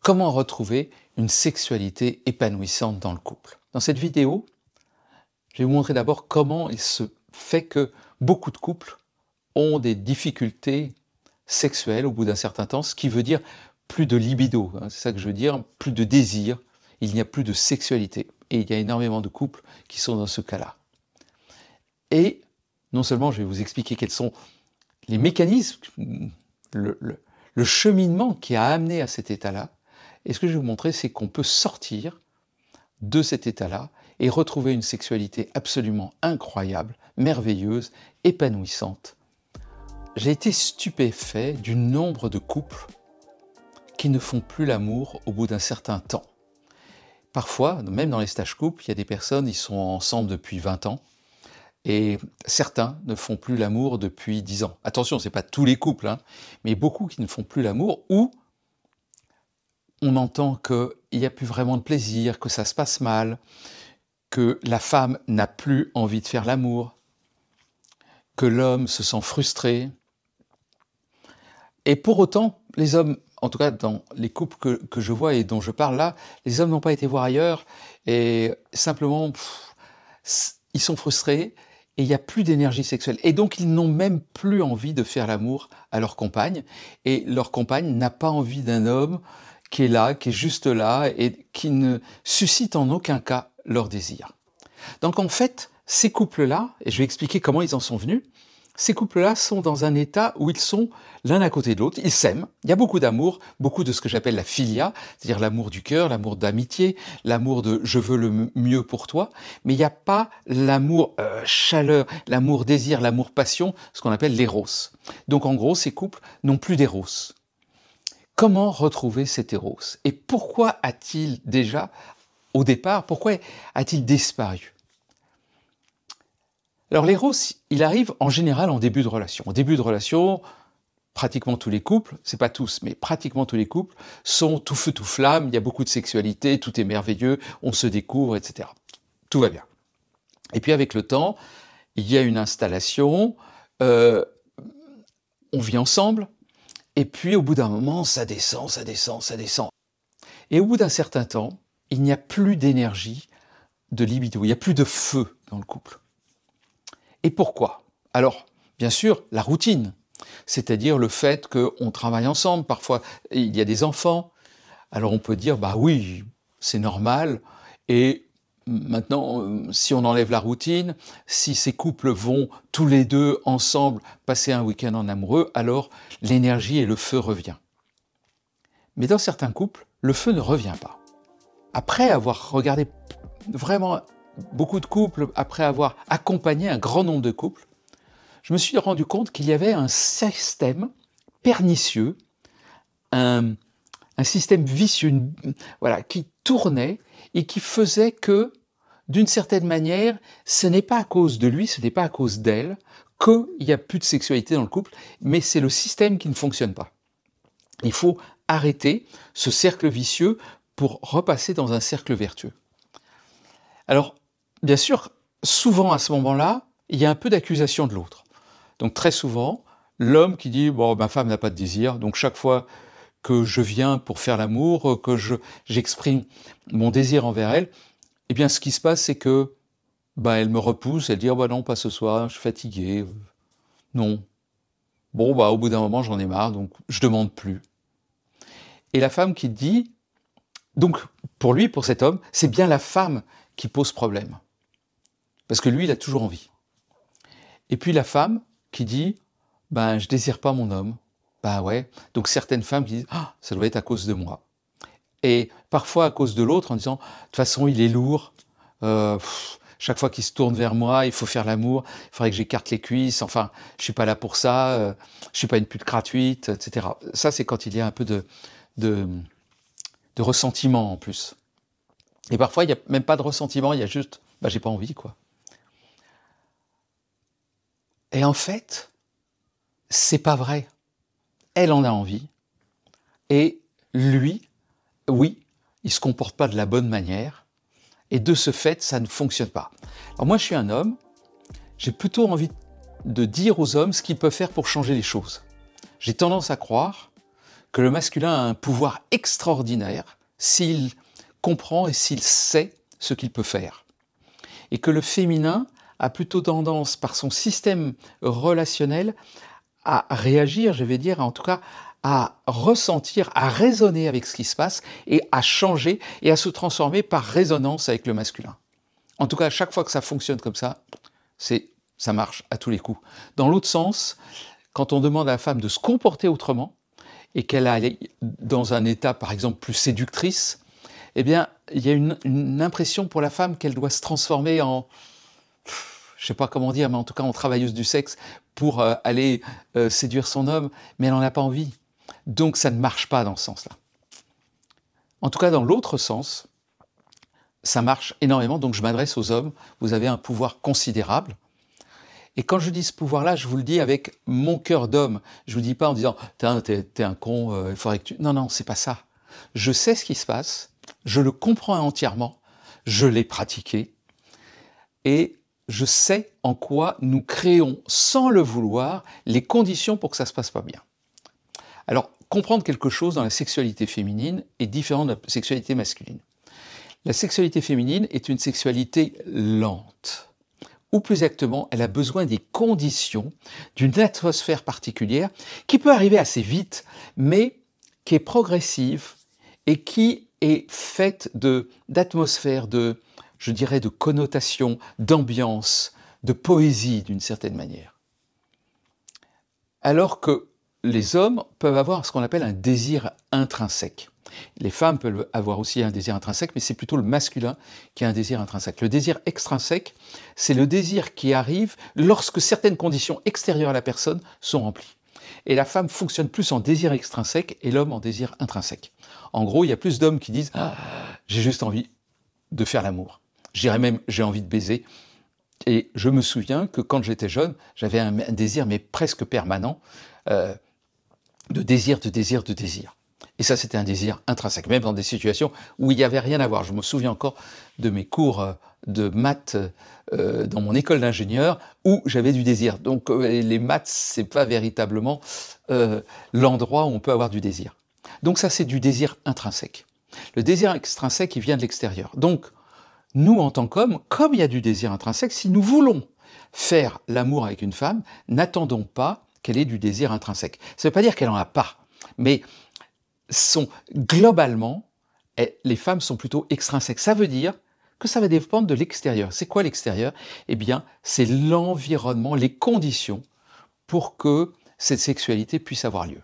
Comment retrouver une sexualité épanouissante dans le couple? Dans cette vidéo, je vais vous montrer d'abord comment il se fait que beaucoup de couples ont des difficultés sexuelles au bout d'un certain temps, ce qui veut dire plus de libido, hein, c'est ça que je veux dire, plus de désir, il n'y a plus de sexualité. Et il y a énormément de couples qui sont dans ce cas-là. Et non seulement je vais vous expliquer quels sont les mécanismes, le cheminement qui a amené à cet état-là, et ce que je vais vous montrer, c'est qu'on peut sortir de cet état-là et retrouver une sexualité absolument incroyable, merveilleuse, épanouissante. J'ai été stupéfait du nombre de couples qui ne font plus l'amour au bout d'un certain temps. Parfois, même dans les stages couples, il y a des personnes, ils sont ensemble depuis 20 ans, et certains ne font plus l'amour depuis 10 ans. Attention, ce n'est pas tous les couples, hein, mais beaucoup qui ne font plus l'amour, ou on entend qu'il n'y a plus vraiment de plaisir, que ça se passe mal, que la femme n'a plus envie de faire l'amour, que l'homme se sent frustré. Et pour autant, les hommes, en tout cas dans les couples que je vois et dont je parle là, les hommes n'ont pas été voir ailleurs et simplement, ils sont frustrés et il n'y a plus d'énergie sexuelle. Et donc, ils n'ont même plus envie de faire l'amour à leur compagne. Et leur compagne n'a pas envie d'un homme qui est là, qui est juste là et qui ne suscite en aucun cas leur désir. Donc en fait, ces couples-là, et je vais expliquer comment ils en sont venus, ces couples-là sont dans un état où ils sont l'un à côté de l'autre, ils s'aiment, il y a beaucoup d'amour, beaucoup de ce que j'appelle la philia, c'est-à-dire l'amour du cœur, l'amour d'amitié, l'amour de « je veux le mieux pour toi », mais il n'y a pas l'amour chaleur, l'amour désir, l'amour passion, ce qu'on appelle l'éros. Donc en gros, ces couples n'ont plus d'éros. Comment retrouver cet éros? Et pourquoi a-t-il déjà, au départ, pourquoi a-t-il disparu? Alors l'éros, il arrive en général en début de relation. En début de relation, pratiquement tous les couples, c'est pas tous, mais pratiquement tous les couples sont tout feu tout flamme, il y a beaucoup de sexualité, tout est merveilleux, on se découvre, etc. Tout va bien. Et puis avec le temps, il y a une installation, on vit ensemble, et puis au bout d'un moment, ça descend, ça descend, ça descend. Et au bout d'un certain temps, il n'y a plus d'énergie, de libido, il n'y a plus de feu dans le couple. Et pourquoi? Alors, bien sûr, la routine, c'est-à-dire le fait qu'on travaille ensemble, parfois il y a des enfants, alors on peut dire, bah oui, c'est normal, et maintenant, si on enlève la routine, si ces couples vont tous les deux ensemble passer un week-end en amoureux, alors l'énergie et le feu revient. Mais dans certains couples, le feu ne revient pas. Après avoir regardé vraiment beaucoup de couples, après avoir accompagné un grand nombre de couples, je me suis rendu compte qu'il y avait un système pernicieux, un système vicieux, voilà, qui tournait et qui faisait que, d'une certaine manière, ce n'est pas à cause de lui, ce n'est pas à cause d'elle qu'il n'y a plus de sexualité dans le couple, mais c'est le système qui ne fonctionne pas. Il faut arrêter ce cercle vicieux pour repasser dans un cercle vertueux. Alors, bien sûr, souvent à ce moment-là, il y a un peu d'accusation de l'autre. Donc très souvent, l'homme qui dit « bon, ma femme n'a pas de désir, donc chaque fois que je viens pour faire l'amour, que j'exprime mon désir envers elle, eh bien ce qui se passe, c'est que elle me repousse, elle dit oh, « non, pas ce soir, je suis fatigué, non. Bon, au bout d'un moment, j'en ai marre, donc je demande plus. » Et la femme qui dit, donc pour lui, pour cet homme, c'est bien la femme qui pose problème. Parce que lui, il a toujours envie. Et puis la femme qui dit, je désire pas mon homme. Ouais. Donc certaines femmes qui disent, ça doit être à cause de moi. Et parfois à cause de l'autre en disant, de toute façon, il est lourd. Chaque fois qu'il se tourne vers moi, il faut faire l'amour. Il faudrait que j'écarte les cuisses. Enfin, je suis pas là pour ça. Je suis pas une pute gratuite, etc. Ça, c'est quand il y a un peu de ressentiment en plus. Et parfois, il n'y a même pas de ressentiment, il y a juste, j'ai pas envie, quoi. Et en fait, c'est pas vrai. Elle en a envie. Et lui, oui, il se comporte pas de la bonne manière. Et de ce fait, ça ne fonctionne pas. Alors moi, je suis un homme, j'ai plutôt envie de dire aux hommes ce qu'ils peuvent faire pour changer les choses. J'ai tendance à croire que le masculin a un pouvoir extraordinaire s'il comprend et s'il sait ce qu'il peut faire. Et que le féminin a plutôt tendance, par son système relationnel, à réagir, je vais dire, en tout cas, à ressentir, à raisonner avec ce qui se passe et à changer et à se transformer par résonance avec le masculin. En tout cas, à chaque fois que ça fonctionne comme ça marche à tous les coups. Dans l'autre sens, quand on demande à la femme de se comporter autrement et qu'elle est dans un état, par exemple, plus séductrice, eh bien, il y a une impression pour la femme qu'elle doit se transformer en, je ne sais pas comment dire, mais en tout cas en travailleuse du sexe pour aller séduire son homme, mais elle n'en a pas envie. Donc ça ne marche pas dans ce sens-là. En tout cas, dans l'autre sens, ça marche énormément, donc je m'adresse aux hommes, vous avez un pouvoir considérable. Et quand je dis ce pouvoir-là, je vous le dis avec mon cœur d'homme. Je ne vous dis pas en disant « t'es un con, il faudrait que tu... » Non, non, c'est pas ça. Je sais ce qui se passe, je le comprends entièrement, je l'ai pratiqué, et je sais en quoi nous créons, sans le vouloir, les conditions pour que ça ne se passe pas bien. Alors, comprendre quelque chose dans la sexualité féminine est différent de la sexualité masculine. La sexualité féminine est une sexualité lente. Ou plus exactement, elle a besoin des conditions, d'une atmosphère particulière, qui peut arriver assez vite, mais qui est progressive et qui est faite d'atmosphère, je dirais, de connotation, d'ambiance, de poésie d'une certaine manière. Alors que les hommes peuvent avoir ce qu'on appelle un désir intrinsèque. Les femmes peuvent avoir aussi un désir intrinsèque, mais c'est plutôt le masculin qui a un désir intrinsèque. Le désir extrinsèque, c'est le désir qui arrive lorsque certaines conditions extérieures à la personne sont remplies. Et la femme fonctionne plus en désir extrinsèque et l'homme en désir intrinsèque. En gros, il y a plus d'hommes qui disent « Ah, j'ai juste envie de faire l'amour. Je dirais même « j'ai envie de baiser ». Et je me souviens que quand j'étais jeune, j'avais un désir, mais presque permanent, de désir. Et ça, c'était un désir intrinsèque, même dans des situations où il n'y avait rien à voir. Je me souviens encore de mes cours de maths dans mon école d'ingénieur où j'avais du désir. Donc les maths, c'est pas véritablement l'endroit où on peut avoir du désir. Donc ça, c'est du désir intrinsèque. Le désir extrinsèque, il vient de l'extérieur. Donc, nous, en tant qu'hommes, comme il y a du désir intrinsèque, si nous voulons faire l'amour avec une femme, n'attendons pas qu'elle ait du désir intrinsèque. Ça ne veut pas dire qu'elle n'en a pas, mais globalement, les femmes sont plutôt extrinsèques. Ça veut dire que ça va dépendre de l'extérieur. C'est quoi l'extérieur? Eh bien, c'est l'environnement, les conditions pour que cette sexualité puisse avoir lieu.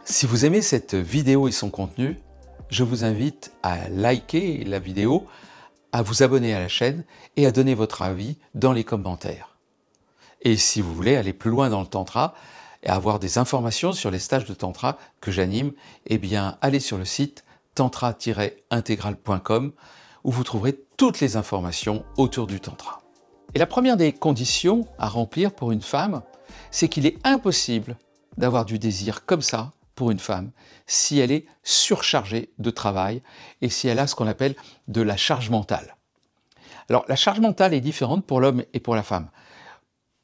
Si vous aimez cette vidéo et son contenu, je vous invite à liker la vidéo, à vous abonner à la chaîne et à donner votre avis dans les commentaires. Et si vous voulez aller plus loin dans le tantra et avoir des informations sur les stages de tantra que j'anime, eh bien allez sur le site tantra-intégral.com où vous trouverez toutes les informations autour du tantra. Et la première des conditions à remplir pour une femme, c'est qu'il est impossible d'avoir du désir comme ça pour une femme si elle est surchargée de travail et si elle a ce qu'on appelle de la charge mentale. Alors la charge mentale est différente pour l'homme et pour la femme.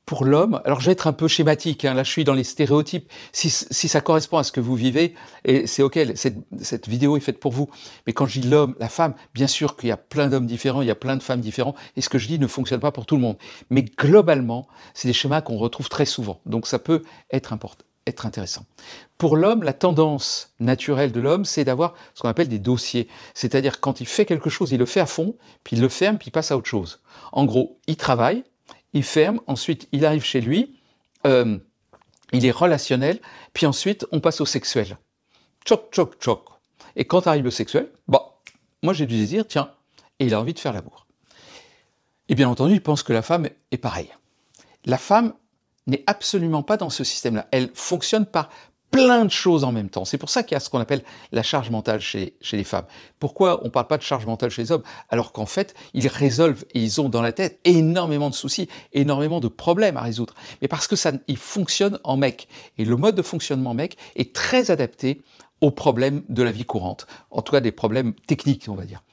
Pour l'homme, alors je vais être un peu schématique, hein, là je suis dans les stéréotypes, si ça correspond à ce que vous vivez, et c'est ok, cette vidéo est faite pour vous, mais quand je dis l'homme, la femme, bien sûr qu'il y a plein d'hommes différents, il y a plein de femmes différentes, et ce que je dis ne fonctionne pas pour tout le monde. Mais globalement, c'est des schémas qu'on retrouve très souvent, donc ça peut être intéressant. Pour l'homme, la tendance naturelle de l'homme, c'est d'avoir ce qu'on appelle des dossiers, c'est-à-dire quand il fait quelque chose, il le fait à fond, puis il le ferme, puis il passe à autre chose. En gros, il travaille, il ferme, ensuite il arrive chez lui, il est relationnel, puis ensuite on passe au sexuel. Tchoc, tchoc, tchoc. Et quand arrive le sexuel, moi j'ai du désir, tiens, et il a envie de faire l'amour. Et bien entendu, il pense que la femme est pareille. La femme n'est absolument pas dans ce système-là. Elle fonctionne par plein de choses en même temps. C'est pour ça qu'il y a ce qu'on appelle la charge mentale chez les femmes. Pourquoi on ne parle pas de charge mentale chez les hommes, alors qu'en fait, ils résolvent et ils ont dans la tête énormément de soucis, énormément de problèmes à résoudre. Mais parce que ils fonctionnent en mec. Et le mode de fonctionnement mec est très adapté aux problèmes de la vie courante. En tout cas, des problèmes techniques, on va dire.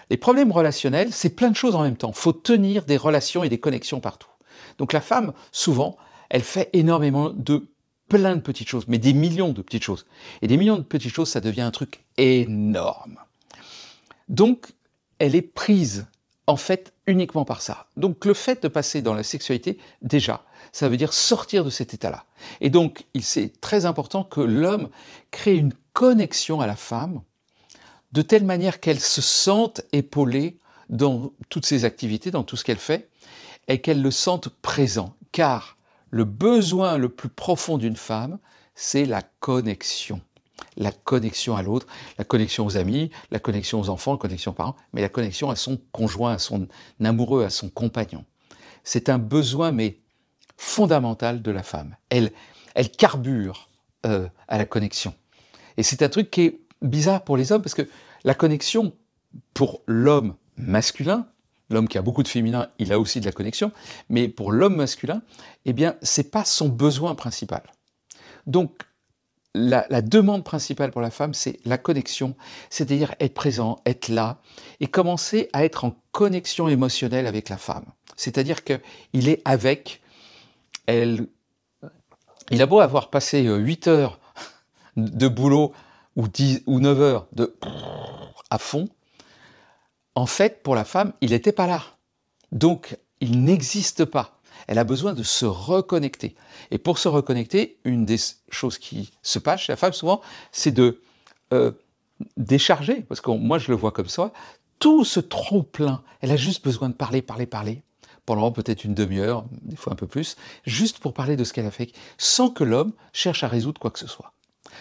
Les problèmes relationnels, c'est plein de choses en même temps. Il faut tenir des relations et des connexions partout. Donc la femme, souvent, elle fait énormément de plein de petites choses, mais des millions de petites choses. Et des millions de petites choses, ça devient un truc énorme. Donc, elle est prise, en fait, uniquement par ça. Donc, le fait de passer dans la sexualité, déjà, ça veut dire sortir de cet état-là. Et donc, c'est très important que l'homme crée une connexion à la femme, de telle manière qu'elle se sente épaulée dans toutes ses activités, dans tout ce qu'elle fait, et qu'elle le sente présent. Car le besoin le plus profond d'une femme, c'est la connexion. La connexion à l'autre, la connexion aux amis, la connexion aux enfants, la connexion aux parents, mais la connexion à son conjoint, à son amoureux, à son compagnon. C'est un besoin, mais fondamental de la femme. Elle carbure à la connexion. Et c'est un truc qui est bizarre pour les hommes, parce que la connexion, pour l'homme masculin, l'homme qui a beaucoup de féminin, il a aussi de la connexion, mais pour l'homme masculin, eh bien, c'est pas son besoin principal. Donc, la demande principale pour la femme, c'est la connexion, c'est-à-dire être présent, être là, et commencer à être en connexion émotionnelle avec la femme. C'est-à-dire qu'il est avec elle. Il a beau avoir passé 8 heures de boulot ou 10 ou 9 heures à fond, en fait, pour la femme, il n'était pas là. Donc, il n'existe pas. Elle a besoin de se reconnecter. Et pour se reconnecter, une des choses qui se passe chez la femme, souvent, c'est de décharger, parce que moi, je le vois comme ça, tout ce trop-plein. Elle a juste besoin de parler, pendant peut-être une demi-heure, des fois un peu plus, juste pour parler de ce qu'elle a fait, sans que l'homme cherche à résoudre quoi que ce soit.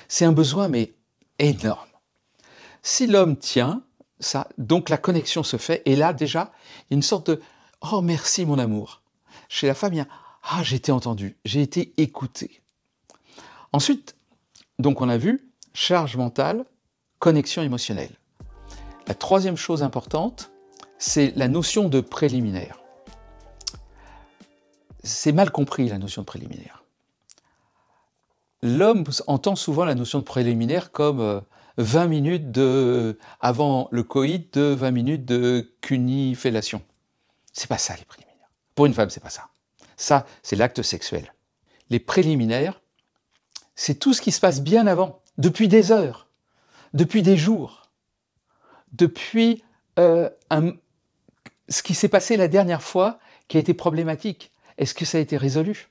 C'est un besoin, mais énorme. Si l'homme tient ça, donc la connexion se fait, et là, déjà, il y a une sorte de « Oh, merci, mon amour ». Chez la femme, il y a « Ah, j'ai été entendu, j'ai été écouté ». Ensuite, donc on a vu, charge mentale, connexion émotionnelle. La troisième chose importante, c'est la notion de préliminaire. C'est mal compris, la notion de préliminaire. L'homme entend souvent la notion de préliminaire comme 20 minutes avant le coït, de 20 minutes de cunifellation. C'est pas ça, les préliminaires. Pour une femme, c'est pas ça. Ça, c'est l'acte sexuel. Les préliminaires, c'est tout ce qui se passe bien avant, depuis des heures, depuis des jours, depuis ce qui s'est passé la dernière fois qui a été problématique. Est-ce que ça a été résolu?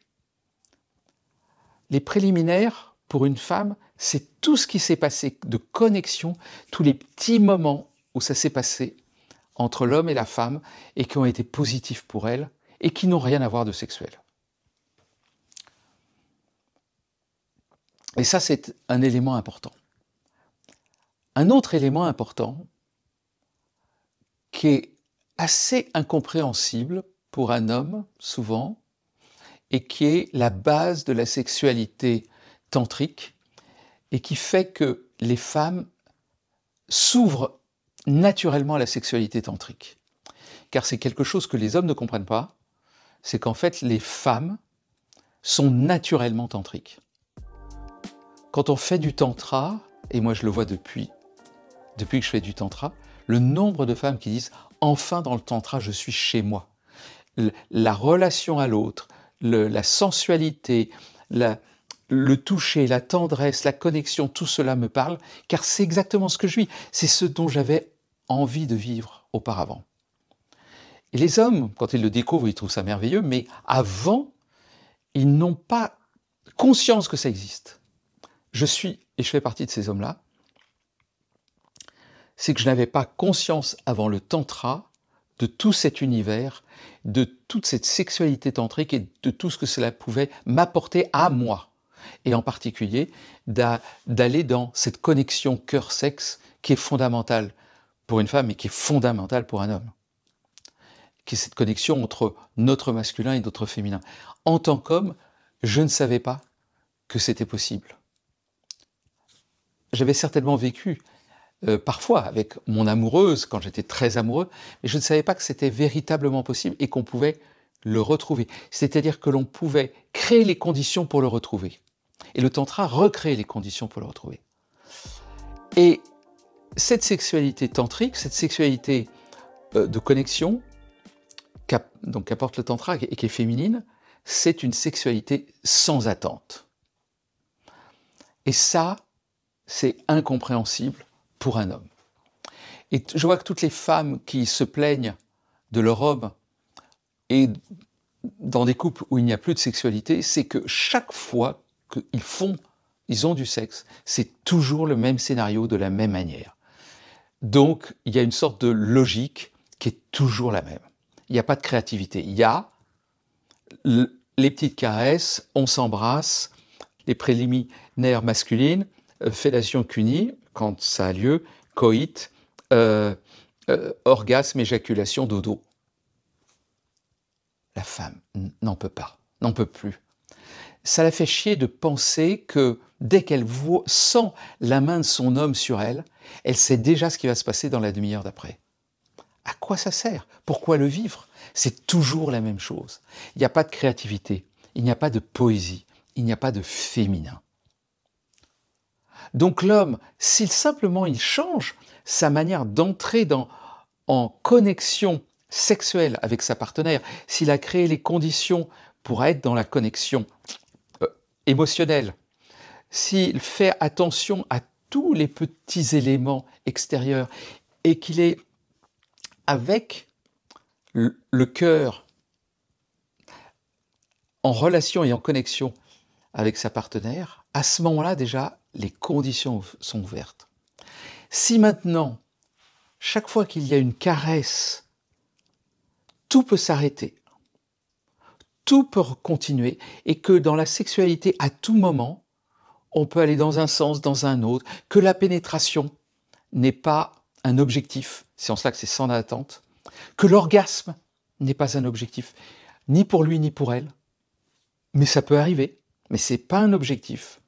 Les préliminaires, pour une femme, c'est tout ce qui s'est passé de connexion, tous les petits moments où ça s'est passé entre l'homme et la femme et qui ont été positifs pour elle et qui n'ont rien à voir de sexuel. Et ça, c'est un élément important. Un autre élément important qui est assez incompréhensible pour un homme, souvent, et qui est la base de la sexualité tantrique, et qui fait que les femmes s'ouvrent naturellement à la sexualité tantrique. Car c'est quelque chose que les hommes ne comprennent pas, c'est qu'en fait, les femmes sont naturellement tantriques. Quand on fait du tantra, et moi je le vois depuis que je fais du tantra, le nombre de femmes qui disent « Enfin dans le tantra, je suis chez moi ». La relation à l'autre, la sensualité, le toucher, la tendresse, la connexion, tout cela me parle, car c'est exactement ce que je vis. C'est ce dont j'avais envie de vivre auparavant. Et les hommes, quand ils le découvrent, ils trouvent ça merveilleux, mais avant, ils n'ont pas conscience que ça existe. Je fais partie de ces hommes-là, c'est que je n'avais pas conscience avant le tantra de tout cet univers, de toute cette sexualité tantrique et de tout ce que cela pouvait m'apporter à moi. Et en particulier, d'aller dans cette connexion cœur-sexe qui est fondamentale pour une femme et qui est fondamentale pour un homme. Qui est cette connexion entre notre masculin et notre féminin. En tant qu'homme, je ne savais pas que c'était possible. J'avais certainement vécu parfois avec mon amoureuse, quand j'étais très amoureux, mais je ne savais pas que c'était véritablement possible et qu'on pouvait le retrouver. C'est-à-dire que l'on pouvait créer les conditions pour le retrouver. Et le tantra recrée les conditions pour le retrouver. Et cette sexualité tantrique, cette sexualité de connexion, qu'apporte le tantra et qui est féminine, c'est une sexualité sans attente. Et ça, c'est incompréhensible pour un homme. Et je vois que toutes les femmes qui se plaignent de leur homme et dans des couples où il n'y a plus de sexualité, c'est que chaque fois ils ont du sexe, c'est toujours le même scénario de la même manière. Donc, il y a une sorte de logique qui est toujours la même. Il n'y a pas de créativité. Il y a les petites caresses, on s'embrasse, les préliminaires masculines, fellation cunie, quand ça a lieu, coït, orgasme, éjaculation, dodo. La femme n'en peut pas, n'en peut plus. Ça la fait chier de penser que dès qu'elle sent la main de son homme sur elle, elle sait déjà ce qui va se passer dans la demi-heure d'après. À quoi ça sert? Pourquoi le vivre? C'est toujours la même chose. Il n'y a pas de créativité, il n'y a pas de poésie, il n'y a pas de féminin. Donc l'homme, s'il simplement il change sa manière d'entrer en connexion sexuelle avec sa partenaire, s'il a créé les conditions pour être dans la connexion émotionnelle, s'il fait attention à tous les petits éléments extérieurs et qu'il est avec le cœur en relation et en connexion avec sa partenaire, à ce moment-là déjà, les conditions sont ouvertes. Si maintenant, chaque fois qu'il y a une caresse, tout peut s'arrêter, tout peut continuer, et que dans la sexualité, à tout moment, on peut aller dans un sens, dans un autre, que la pénétration n'est pas un objectif, c'est en cela que c'est sans attente, que l'orgasme n'est pas un objectif, ni pour lui ni pour elle, mais ça peut arriver, mais c'est pas un objectif.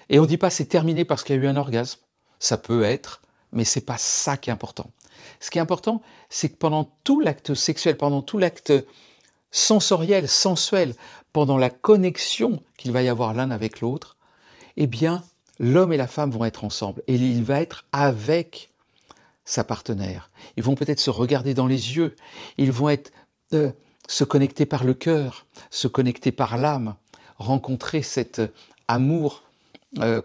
Et on ne dit pas c'est terminé parce qu'il y a eu un orgasme, ça peut être, mais c'est pas ça qui est important. Ce qui est important, c'est que pendant tout l'acte sexuel, pendant tout l'acte sensoriel, sensuel, pendant la connexion qu'il va y avoir l'un avec l'autre, eh bien, l'homme et la femme vont être ensemble et il va être avec sa partenaire. Ils vont peut-être se regarder dans les yeux, ils vont être se connecter par le cœur, se connecter par l'âme, rencontrer cet amour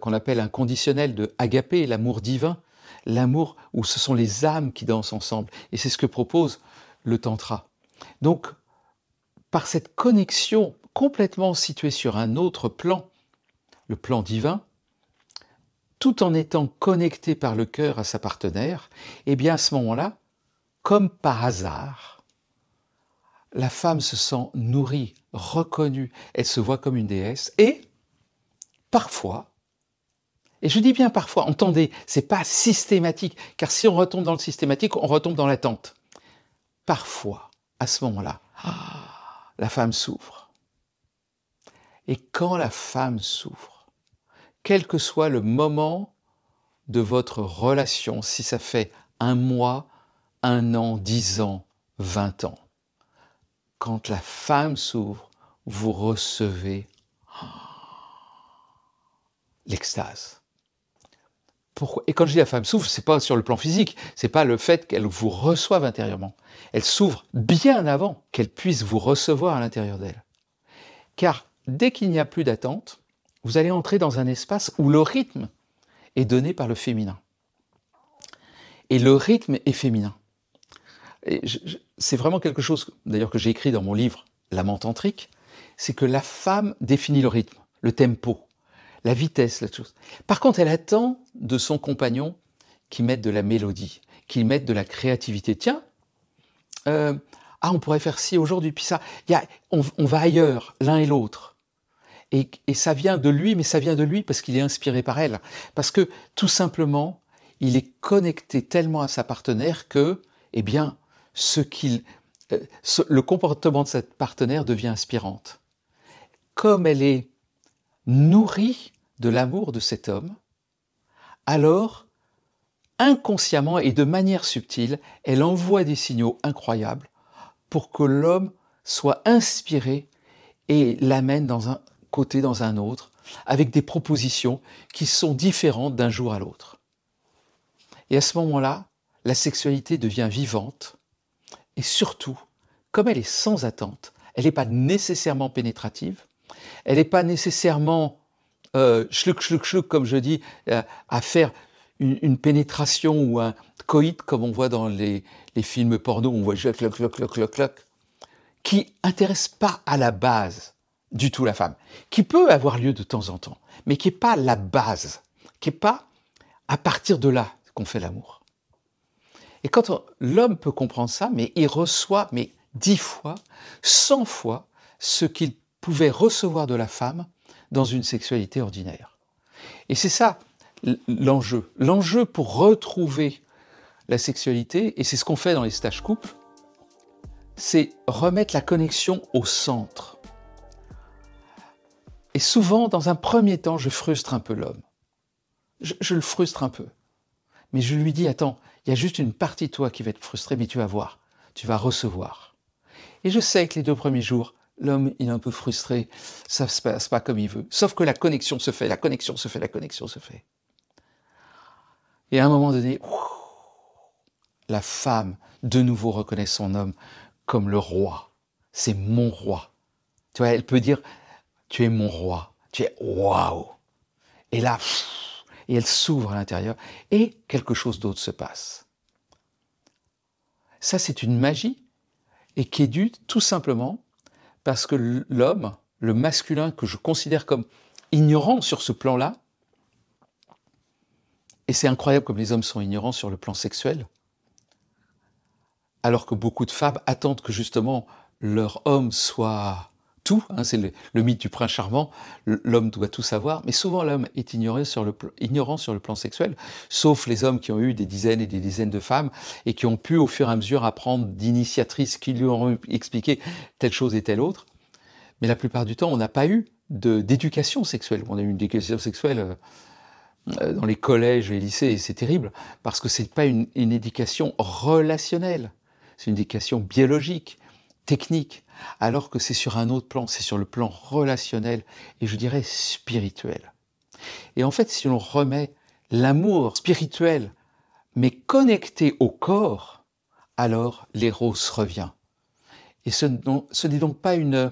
qu'on appelle inconditionnel de agapé, l'amour divin, l'amour où ce sont les âmes qui dansent ensemble. Et c'est ce que propose le tantra. Donc, par cette connexion complètement située sur un autre plan, le plan divin, tout en étant connecté par le cœur à sa partenaire, eh bien à ce moment-là, comme par hasard, la femme se sent nourrie, reconnue, elle se voit comme une déesse, et parfois, et je dis bien parfois, entendez, c'est pas systématique, car si on retombe dans le systématique, on retombe dans l'attente. Parfois, à ce moment-là, la femme s'ouvre. Et quand la femme s'ouvre, quel que soit le moment de votre relation, si ça fait 1 mois, 1 an, 10 ans, 20 ans, quand la femme s'ouvre, vous recevez l'extase. Pourquoi? Et quand je dis la femme s'ouvre, c'est pas sur le plan physique, c'est pas le fait qu'elle vous reçoive intérieurement. Elle s'ouvre bien avant qu'elle puisse vous recevoir à l'intérieur d'elle. Car dès qu'il n'y a plus d'attente, vous allez entrer dans un espace où le rythme est donné par le féminin. Et le rythme est féminin. C'est vraiment quelque chose, d'ailleurs, que j'ai écrit dans mon livre « L'amant tantrique », c'est que la femme définit le rythme, le tempo, la vitesse, la chose. Par contre, elle attend de son compagnon qu'il mette de la mélodie, qu'il mette de la créativité. Tiens, on pourrait faire ci aujourd'hui, puis ça. On va ailleurs, l'un et l'autre. Et ça vient de lui, mais ça vient de lui parce qu'il est inspiré par elle. Parce que, tout simplement, il est connecté tellement à sa partenaire que, eh bien, le comportement de cette partenaire devient inspirante. Comme elle est nourrie de l'amour de cet homme, alors, inconsciemment et de manière subtile, elle envoie des signaux incroyables pour que l'homme soit inspiré et l'amène dans un côté, dans un autre, avec des propositions qui sont différentes d'un jour à l'autre. Et à ce moment-là, la sexualité devient vivante et surtout, comme elle est sans attente, elle n'est pas nécessairement pénétrative, elle n'est pas nécessairement schluck, schluck, schluck, comme je dis, à faire une pénétration ou un coït, comme on voit dans les films porno, on voit cloc, cloc, cloc, cloc, cloc, cloc, qui intéresse pas à la base du tout la femme, qui peut avoir lieu de temps en temps, mais qui n'est pas la base, qui n'est pas à partir de là qu'on fait l'amour. Et quand l'homme peut comprendre ça, mais il reçoit 10 fois, 100 fois ce qu'il pouvait recevoir de la femme dans une sexualité ordinaire. Et c'est ça l'enjeu. L'enjeu pour retrouver la sexualité, et c'est ce qu'on fait dans les stages couples, c'est remettre la connexion au centre. Et souvent, dans un premier temps, je frustre un peu l'homme. Je le frustre un peu. Mais je lui dis, attends, il y a juste une partie de toi qui va être frustrée, mais tu vas voir, tu vas recevoir. Et je sais que les 2 premiers jours, l'homme, il est un peu frustré, ça ne se passe pas comme il veut. Sauf que la connexion se fait, la connexion se fait, la connexion se fait. Et à un moment donné, la femme, de nouveau, reconnaît son homme comme le roi. C'est mon roi. Tu vois, elle peut dire, tu es mon roi, tu es waouh. Et là, et elle s'ouvre à l'intérieur, et quelque chose d'autre se passe. Ça, c'est une magie, et qui est due tout simplement parce que l'homme, le masculin que je considère comme ignorant sur ce plan-là, et c'est incroyable comme les hommes sont ignorants sur le plan sexuel, alors que beaucoup de femmes attendent que justement leur homme soit tout, hein, c'est le mythe du prince charmant, l'homme doit tout savoir, mais souvent l'homme est ignorant sur le plan sexuel, sauf les hommes qui ont eu des dizaines et des dizaines de femmes et qui ont pu au fur et à mesure apprendre d'initiatrices qui lui ont expliqué telle chose et telle autre. Mais la plupart du temps, on n'a pas eu d'éducation sexuelle. On a eu une éducation sexuelle dans les collèges et les lycées, et c'est terrible, parce que c'est pas une éducation relationnelle, c'est une éducation biologique, technique, alors que c'est sur un autre plan, c'est sur le plan relationnel, et je dirais spirituel. Et en fait, si l'on remet l'amour spirituel, mais connecté au corps, alors l'éros revient. Et ce n'est donc pas une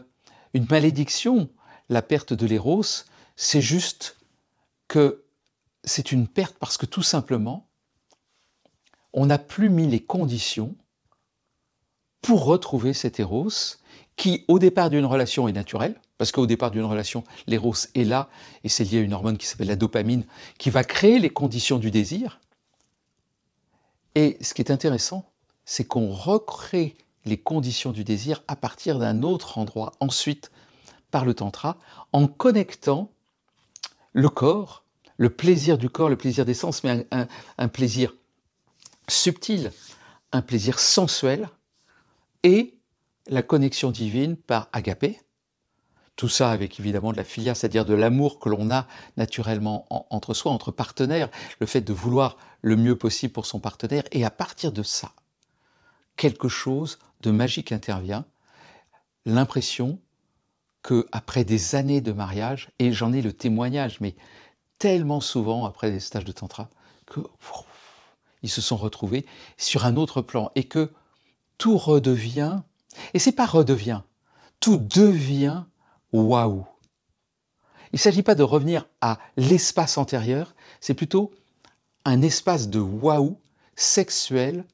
malédiction, la perte de l'éros, c'est juste que c'est une perte parce que tout simplement, on n'a plus mis les conditions pour retrouver cet éros qui, au départ d'une relation, est naturel, parce qu'au départ d'une relation, l'éros est là, et c'est lié à une hormone qui s'appelle la dopamine, qui va créer les conditions du désir. Et ce qui est intéressant, c'est qu'on recrée les conditions du désir à partir d'un autre endroit, ensuite, par le tantra, en connectant le corps, le plaisir du corps, le plaisir des sens, mais un plaisir subtil, un plaisir sensuel, et la connexion divine par agapé. Tout ça avec évidemment de la philia, c'est-à-dire de l'amour que l'on a naturellement entre soi, entre partenaires, le fait de vouloir le mieux possible pour son partenaire, et à partir de ça, quelque chose de magique intervient, l'impression qu'après des années de mariage, et j'en ai le témoignage, mais tellement souvent après des stages de tantra, qu'ils se sont retrouvés sur un autre plan, et que tout redevient, et c'est pas redevient, tout devient waouh. Il ne s'agit pas de revenir à l'espace antérieur, c'est plutôt un espace de waouh sexuel,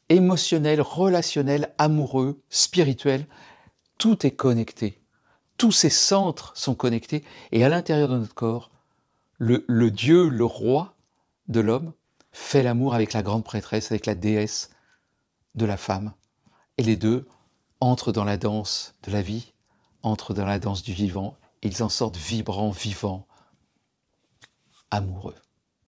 émotionnel, relationnel, amoureux, spirituel. Tout est connecté. Tous ces centres sont connectés, et à l'intérieur de notre corps, le Dieu, le roi de l'homme, fait l'amour avec la grande prêtresse, avec la déesse de la femme. Et les deux entrent dans la danse de la vie, entrent dans la danse du vivant, et ils en sortent vibrants, vivants, amoureux.